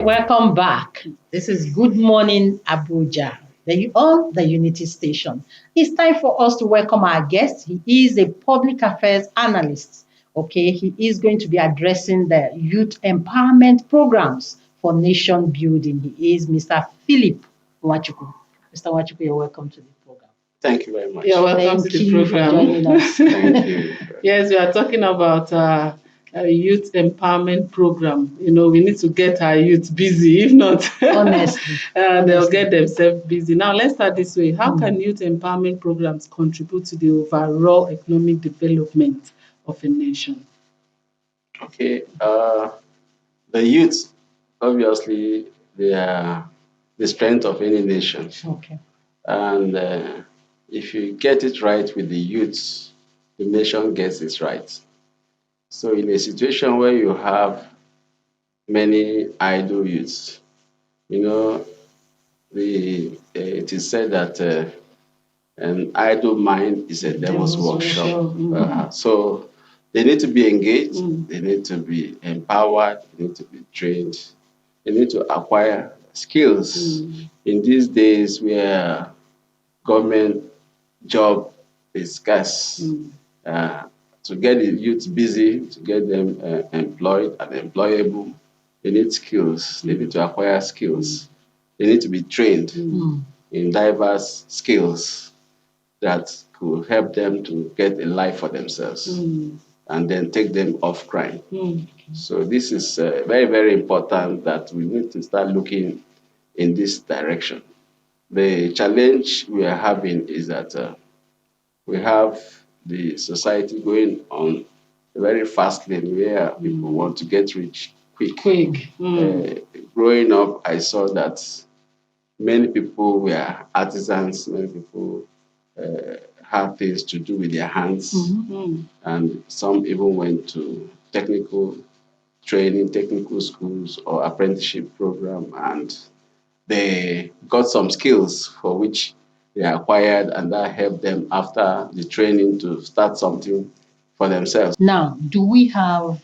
Welcome back. This is Good Morning Abuja, on the Unity Station. It's time for us to welcome our guest. He is a public affairs analyst. Okay, he is going to be addressing the youth empowerment programs for nation building. He is Mr. Philip Wachuku. Mr. Wachuku, you're welcome to the program. Thank you very much. You're welcome Thank to the you for program. joining us. Thank you. Yes, we are talking about a youth empowerment program. We need to get our youth busy. If not, Honestly. they'll get themselves busy. Now, let's start this way. How can youth empowerment programs contribute to the overall economic development of a nation? Okay. The youth, obviously, they are the strength of any nation. Okay. And if you get it right with the youth, the nation gets it right. So, in a situation where you have many idle youths, you know, it is said that an idle mind is a devil's workshop. So they need to be engaged, they need to be empowered, they need to be trained, they need to acquire skills. In these days where government job is scarce, to get the youth busy, to get them employed and employable, they need skills, they need to acquire skills, they need to be trained in diverse skills that could help them to get a life for themselves and then take them off crime. So this is very, very important that we need to start looking in this direction. The challenge we are having is that we have the society going on a very fast lane where people want to get rich quick. Growing up, I saw that many people were artisans, many people had things to do with their hands, and some even went to technical training, technical schools or apprenticeship program, and they got some skills for which they acquired, and that helped them after the training to start something for themselves. Now, uh, do we have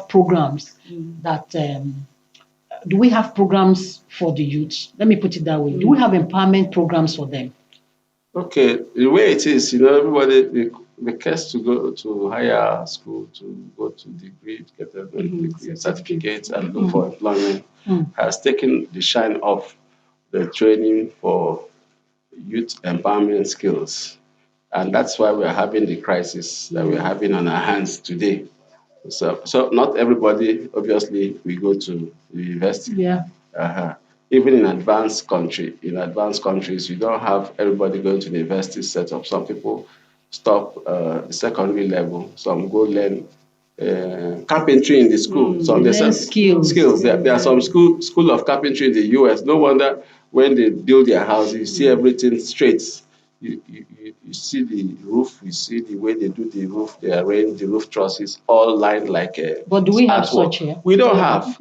programs that do we have programs for the youth? Let me put it that way. Do we have empowerment programs for them? Okay, the way it is, everybody the case to go to higher school to go to degree, to get a degree certificate and look for employment has taken the shine off the training for youth empowerment skills. And that's why we're having the crisis that we're having on our hands today. So not everybody, obviously, we go to the university. Yeah. Even in advanced countries, you don't have everybody going to the university setup. Some people stop the secondary level. Some go learn carpentry in the school. Some they learn skills. There are some school of carpentry in the US. No wonder when they build their house, you see everything straight. You see the roof, you see the way they do the roof, they arrange the roof trusses all lined like a. But do we have artwork. such here? We don't have.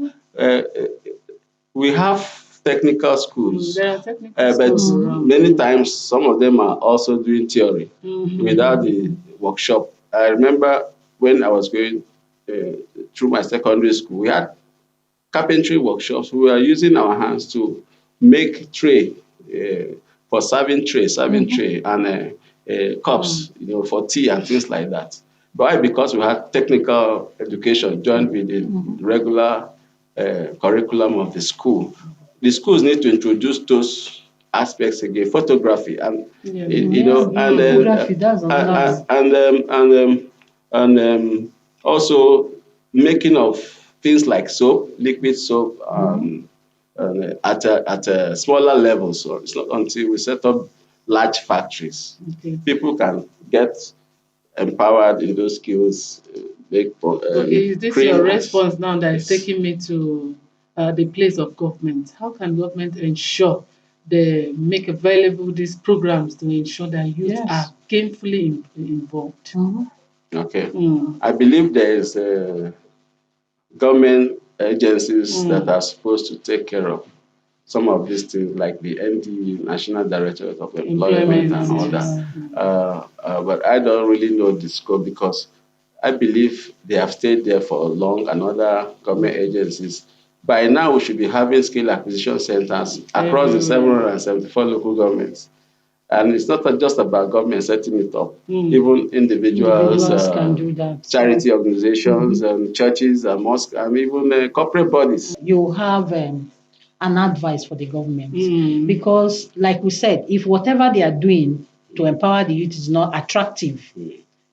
We have technical schools, There are technical but schools around. many times some of them are also doing theory without the workshop. I remember when I was going through my secondary school, we had carpentry workshops. We were using our hands to make tray for serving tray, and cups, for tea and things like that. Why? Because we had technical education joined with the regular curriculum of the school. The schools need to introduce those aspects again, photography and photography, that's a lot. and also making of things like soap, liquid soap, and at a smaller level. So it's not until we set up large factories, people can get empowered in those skills. Is this your response now that is taking me to the place of government? How can government ensure they make available these programs to ensure that youth are gainfully involved? Okay. I believe there is government agencies that are supposed to take care of some of these things, like the NDE, National Directorate of Employment and all that. But I don't really know the scope because I believe they have stayed there for long, and other government agencies By now, we should be having skill acquisition centers across the 774 local governments. And it's not just about government setting it up. Even individuals can do that. Charity organizations, and churches and mosques, and even corporate bodies. You have an advice for the government. Because, like we said, if whatever they are doing to empower the youth is not attractive,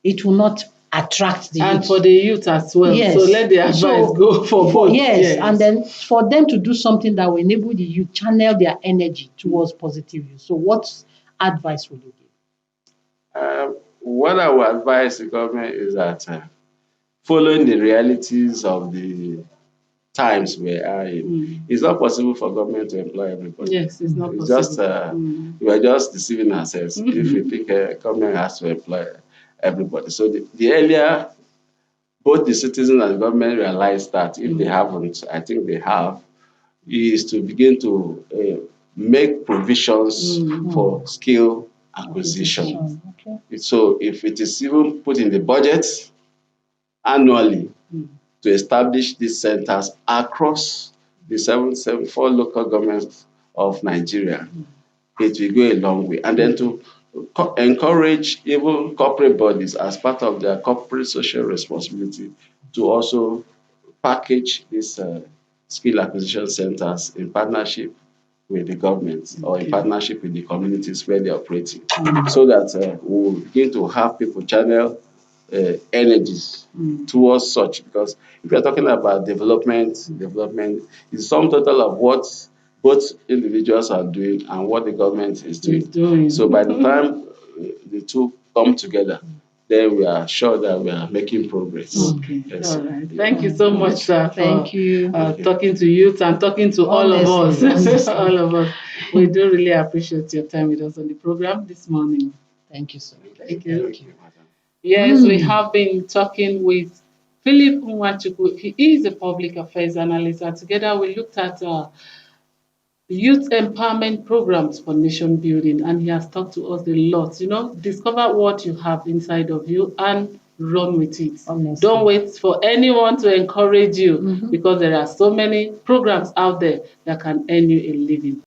it will not attract the youth. And for the youth as well. Yes. So let the advice go for both. Yes, and then for them to do something that will enable the youth channel their energy towards positive use. So what advice would you give? What I would advise the government is that following the realities of the times we are in, it's not possible for government to employ everybody. Yes, it's not it's possible. We are just deceiving ourselves if we think government has to employ everybody. So the earlier both the citizens and the government realize that, if they haven't, I think they have, is to begin to make provisions for skill acquisition. Okay. So if it is even put in the budget annually to establish these centers across the 774 local governments of Nigeria, it will go a long way. And then to encourage even corporate bodies as part of their corporate social responsibility to also package these skill acquisition centers in partnership with the government or in partnership with the communities where they're operating, so that we'll begin to have people channel energies towards such. Because if you're talking about development is some total of what both individuals are doing and what the government is doing. So by the time the two come together, then we are sure that we are making progress. Okay. Yes. All right. Thank you so much, sir. Thank you. Talking to youth and talking to all of us. All of us. We do really appreciate your time with us on the program this morning. Thank you so much. Thank you. Yes, we have been talking with Philip Nwachukwu. He is a public affairs analyst, and together we looked at youth empowerment programs for nation building, and he has talked to us a lot. Discover what you have inside of you and run with it. Honestly. Don't wait for anyone to encourage you, because there are so many programs out there that can earn you a living.